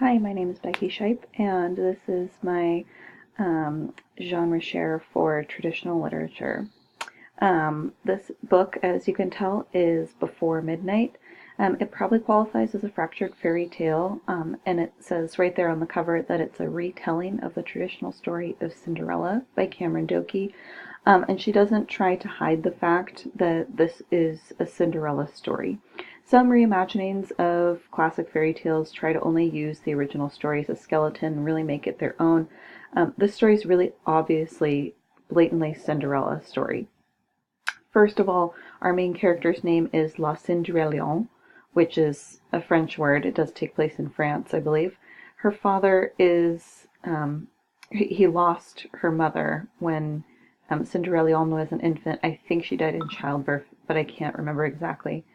Hi, my name is Becky Shipe, and this is my genre share for traditional literature. This book, as you can tell, is Before Midnight. It probably qualifies as a fractured fairy tale, and it says right there on the cover that it's a retelling of the traditional story of Cinderella by Cameron Doke. And she doesn't try to hide the fact that this is a Cinderella story. Some reimaginings of classic fairy tales try to only use the original story as a skeleton and really make it their own. This story is really obviously, blatantly Cinderella story. First of all, our main character's name is La Cendrillon, which is a French word. It does take place in France, I believe. Her father is, he lost her mother when Cendrillon was an infant. I think she died in childbirth, but I can't remember exactly.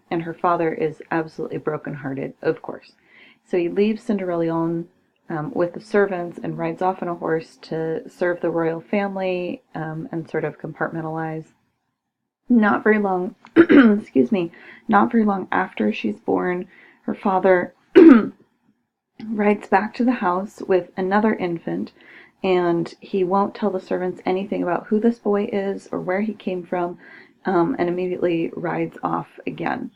And her father is absolutely brokenhearted, of course. So he leaves Cendrillon with the servants and rides off on a horse to serve the royal family and sort of compartmentalize. Not very long, excuse me, not very long after she's born, her father rides back to the house with another infant, and he won't tell the servants anything about who this boy is or where he came from, and immediately rides off again.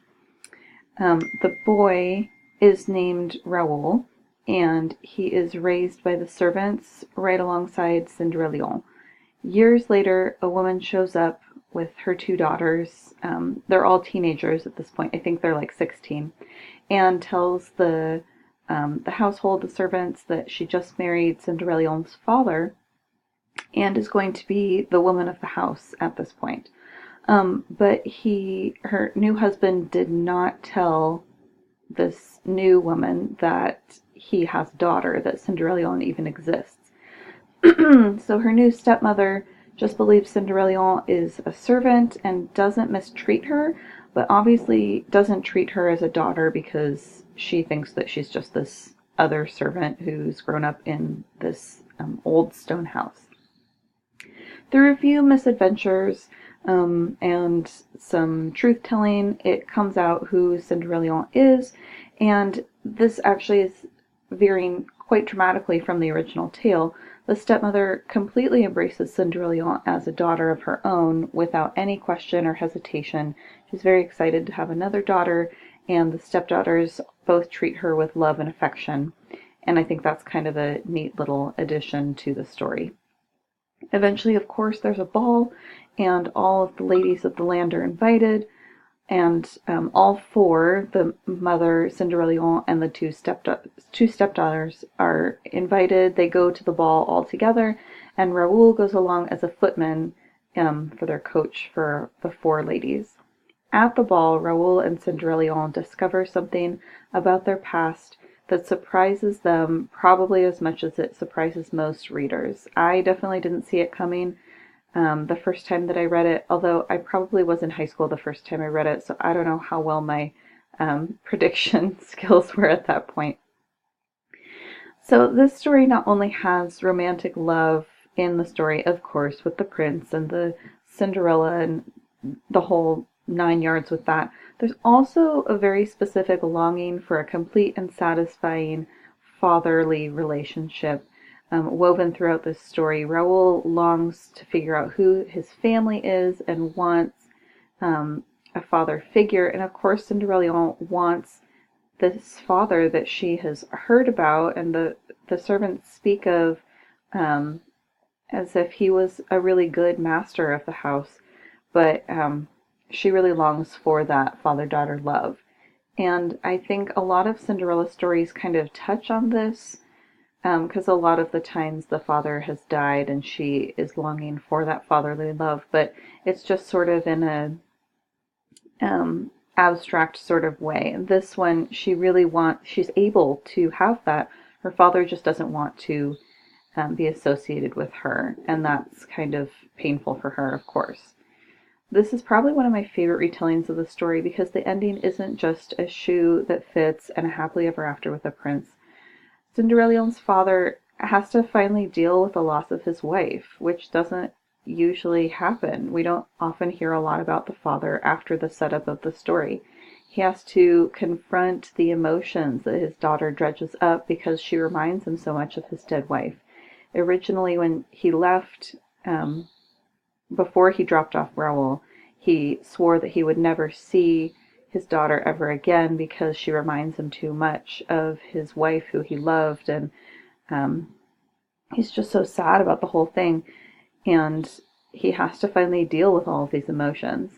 The boy is named Raoul, and he is raised by the servants right alongside Cendrillon. Years later, a woman shows up with her two daughters. They're all teenagers at this point. I think they're like 16, and tells the household, the servants, that she just married Cendrillon's father and is going to be the woman of the house at this point. But her new husband did not tell this new woman that he has a daughter, that Cendrillon even exists. So her new stepmother just believes Cendrillon is a servant and doesn't mistreat her, but obviously doesn't treat her as a daughter because she thinks that she's just this other servant who's grown up in this old stone house. Through a few misadventures and some truth-telling, it comes out who Cendrillon is, and this actually is veering quite dramatically from the original tale. The stepmother completely embraces Cendrillon as a daughter of her own without any question or hesitation. She's very excited to have another daughter, and the stepdaughters both treat her with love and affection, and I think that's kind of a neat little addition to the story. Eventually, of course, there's a ball, and all of the ladies of the land are invited, and all four, the mother, Cendrillon, and the two stepdaughters, are invited. They go to the ball all together, and Raoul goes along as a footman for their coach for the four ladies. At the ball, Raoul and Cendrillon discover something about their past that surprises them probably as much as it surprises most readers. I definitely didn't see it coming the first time that I read it, although I probably was in high school the first time I read it, so I don't know how well my prediction skills were at that point. So this story not only has romantic love in the story, of course, with the prince and the Cinderella and the whole 9 yards with that, there's also a very specific longing for a complete and satisfying fatherly relationship woven throughout this story. Raoul longs to figure out who his family is and wants a father figure, and of course Cendrillon wants this father that she has heard about, and the servants speak of as if he was a really good master of the house, but she really longs for that father-daughter love. And I think a lot of Cinderella stories kind of touch on this, because a lot of the times the father has died and she is longing for that fatherly love, but it's just sort of in a abstract sort of way. And this one, she's able to have that. Her father just doesn't want to be associated with her, and that's kind of painful for her, of course. This is probably one of my favorite retellings of the story because the ending isn't just a shoe that fits and a happily ever after with a prince. Cendrillon's father has to finally deal with the loss of his wife, which doesn't usually happen. We don't often hear a lot about the father after the setup of the story. he has to confront the emotions that his daughter dredges up because she reminds him so much of his dead wife. Originally, when he left, before he dropped off Raoul, he swore that he would never see his daughter ever again because she reminds him too much of his wife who he loved, and he's just so sad about the whole thing, and he has to finally deal with all of these emotions.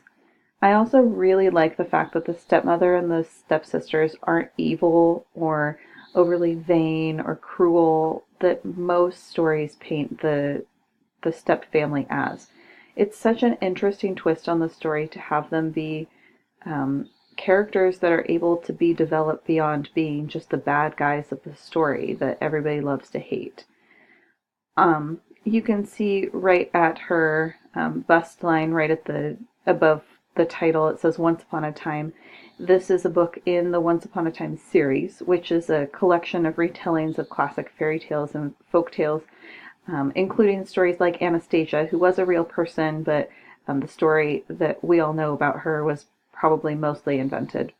I also really like the fact that the stepmother and the stepsisters aren't evil or overly vain or cruel that most stories paint the step family as. It's such an interesting twist on the story to have them be characters that are able to be developed beyond being just the bad guys of the story that everybody loves to hate. You can see right at her bust line, right at the above the title, it says Once Upon a Time. This is a book in the Once Upon a Time series, which is a collection of retellings of classic fairy tales and folk tales, including stories like Anastasia, who was a real person, but the story that we all know about her was probably mostly invented,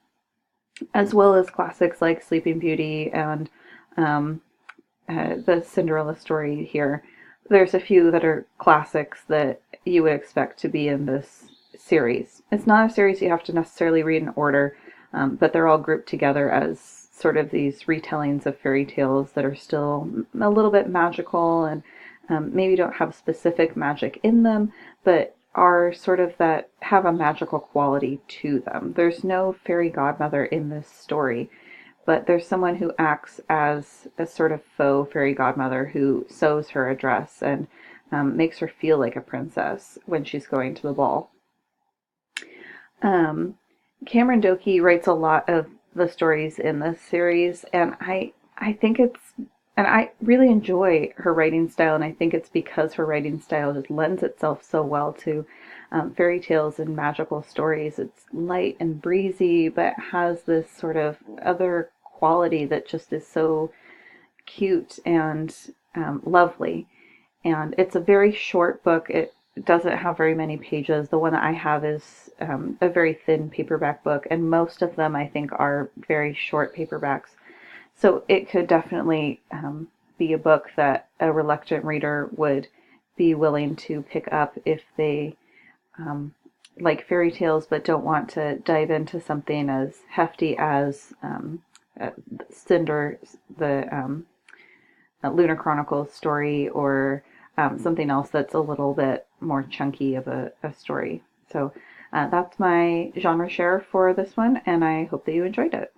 as well as classics like Sleeping Beauty and the Cinderella story here. There's a few that are classics that you would expect to be in this series. It's not a series you have to necessarily read in order, but they're all grouped together as sort of these retellings of fairy tales that are still a little bit magical and maybe don't have specific magic in them, but are sort of that have a magical quality to them. There's no fairy godmother in this story, but there's someone who acts as a sort of faux fairy godmother who sews her a dress and makes her feel like a princess when she's going to the ball. Cameron Doke writes a lot of the stories in this series, and I think and I really enjoy her writing style, and I think it's because her writing style just lends itself so well to fairy tales and magical stories. It's light and breezy, but has this sort of other quality that just is so cute and lovely. And it's a very short book. It doesn't have very many pages. The one that I have is a very thin paperback book, and most of them I think are very short paperbacks. So it could definitely be a book that a reluctant reader would be willing to pick up if they like fairy tales but don't want to dive into something as hefty as Cinder, the Lunar Chronicles story, or something else that's a little bit more chunky of a story. So that's my genre share for this one, and I hope that you enjoyed it.